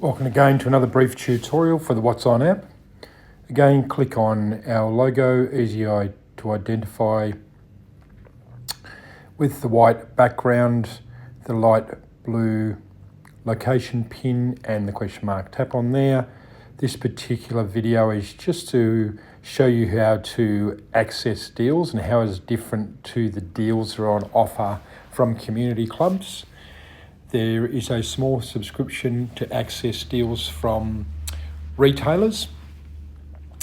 Welcome again to another brief tutorial for the Whatzon app. Again, click on our logo, easy to identify, with the white background, the light blue location pin and the question mark. Tap on there. This particular video is just to show you how to access deals and how it's different to the deals that are on offer from community clubs. There is a small subscription to access deals from retailers.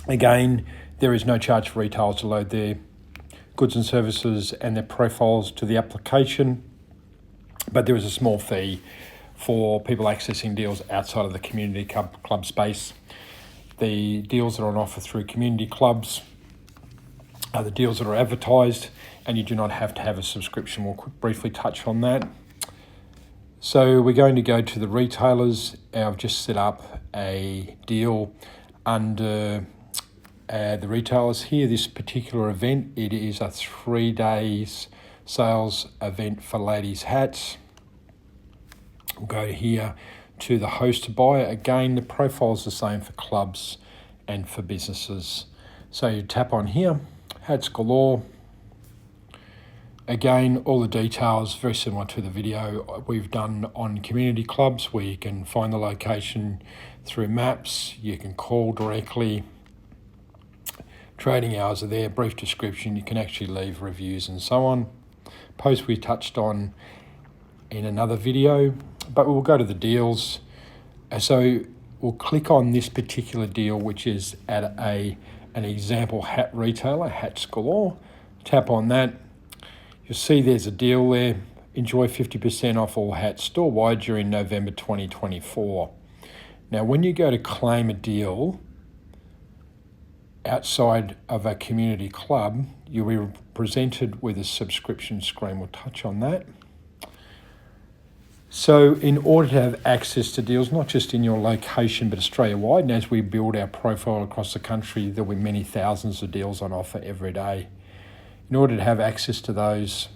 Again, there is no charge for retailers to load their goods and services and their profiles to the application, but there is a small fee for people accessing deals outside of the community club space. The deals that are on offer through community clubs are the deals that are advertised, and you do not have to have a subscription. We'll briefly touch on that. So we're going to go to the retailers. I've just set up a deal under the retailers here. This particular event, it is a 3 days sales event for ladies' hats. We'll go here to the host to buy. Again, the profile is the same for clubs and for businesses. So you tap on here, hats galore. Again, all the details very similar to the video we've done on community clubs, where you can find the location through maps, you can call directly, trading hours are there, brief description, you can actually leave reviews and so on. Post we touched on in another video, but we'll go to the deals. So we'll click on this particular deal, which is at an example hat retailer, Hats Galore. Tap on that. You'll see there's a deal there. Enjoy 50% off all hats store-wide during November 2024. Now, when you go to claim a deal outside of a community club, you'll be presented with a subscription screen. We'll touch on that. So in order to have access to deals, not just in your location, but Australia-wide, and as we build our profile across the country, there'll be many thousands of deals on offer every day. In order to have access to those,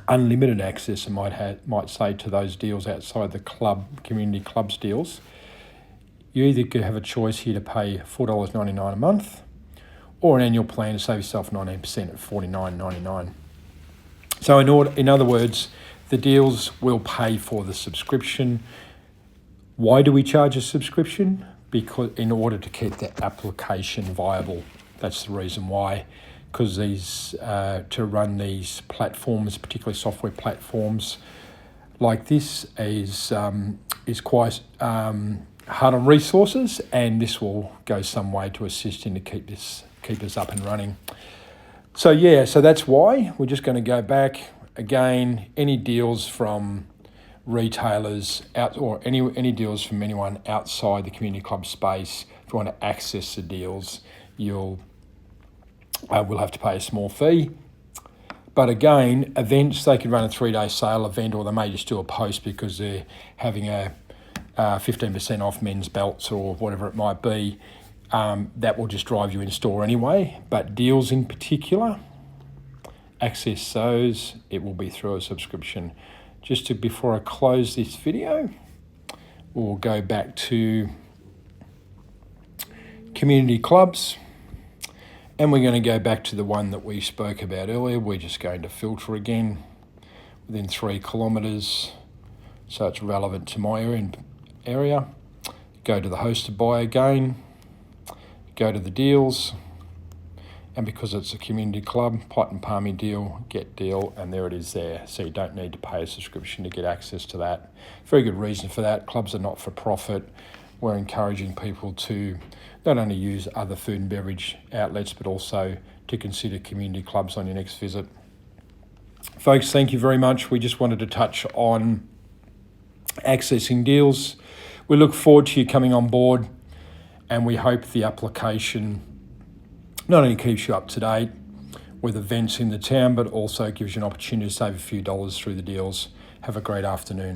unlimited access, I might say, to those deals outside the club, community clubs deals, you either could have a choice here to pay $4.99 a month, or an annual plan to save yourself 19% at $49.99. So in other words, the deals will pay for the subscription. Why do we charge a subscription? Because in order to keep the application viable. That's the reason why. Because these to run these platforms, particularly software platforms like this, is quite hard on resources, and this will go some way to assist in to keep us up and running. So yeah, so that's why we're just going to go back again. Any deals from retailers or any deals from anyone outside the community club space, if you want to access the deals, you'll will have to pay a small fee. But again, events, they could run a 3-day sale event, or they may just do a post because they're having a 15% off men's belts or whatever it might be. That will just drive you in store anyway. But deals in particular, access those, it will be through a subscription. Before I close this video, we'll go back to community clubs. And we're going to go back to the one that we spoke about earlier. We're just going to filter again within 3 kilometres, so it's relevant to my area. Go to the host to buy again, go to the deals, and because it's a community club, pot and palmy deal, get deal, and there it is there. So you don't need to pay a subscription to get access to that. Very good reason for that. Clubs are not for profit. We're encouraging people to not only use other food and beverage outlets, but also to consider community clubs on your next visit. Folks, thank you very much. We just wanted to touch on accessing deals. We look forward to you coming on board, and we hope the application not only keeps you up to date with events in the town, but also gives you an opportunity to save a few dollars through the deals. Have a great afternoon.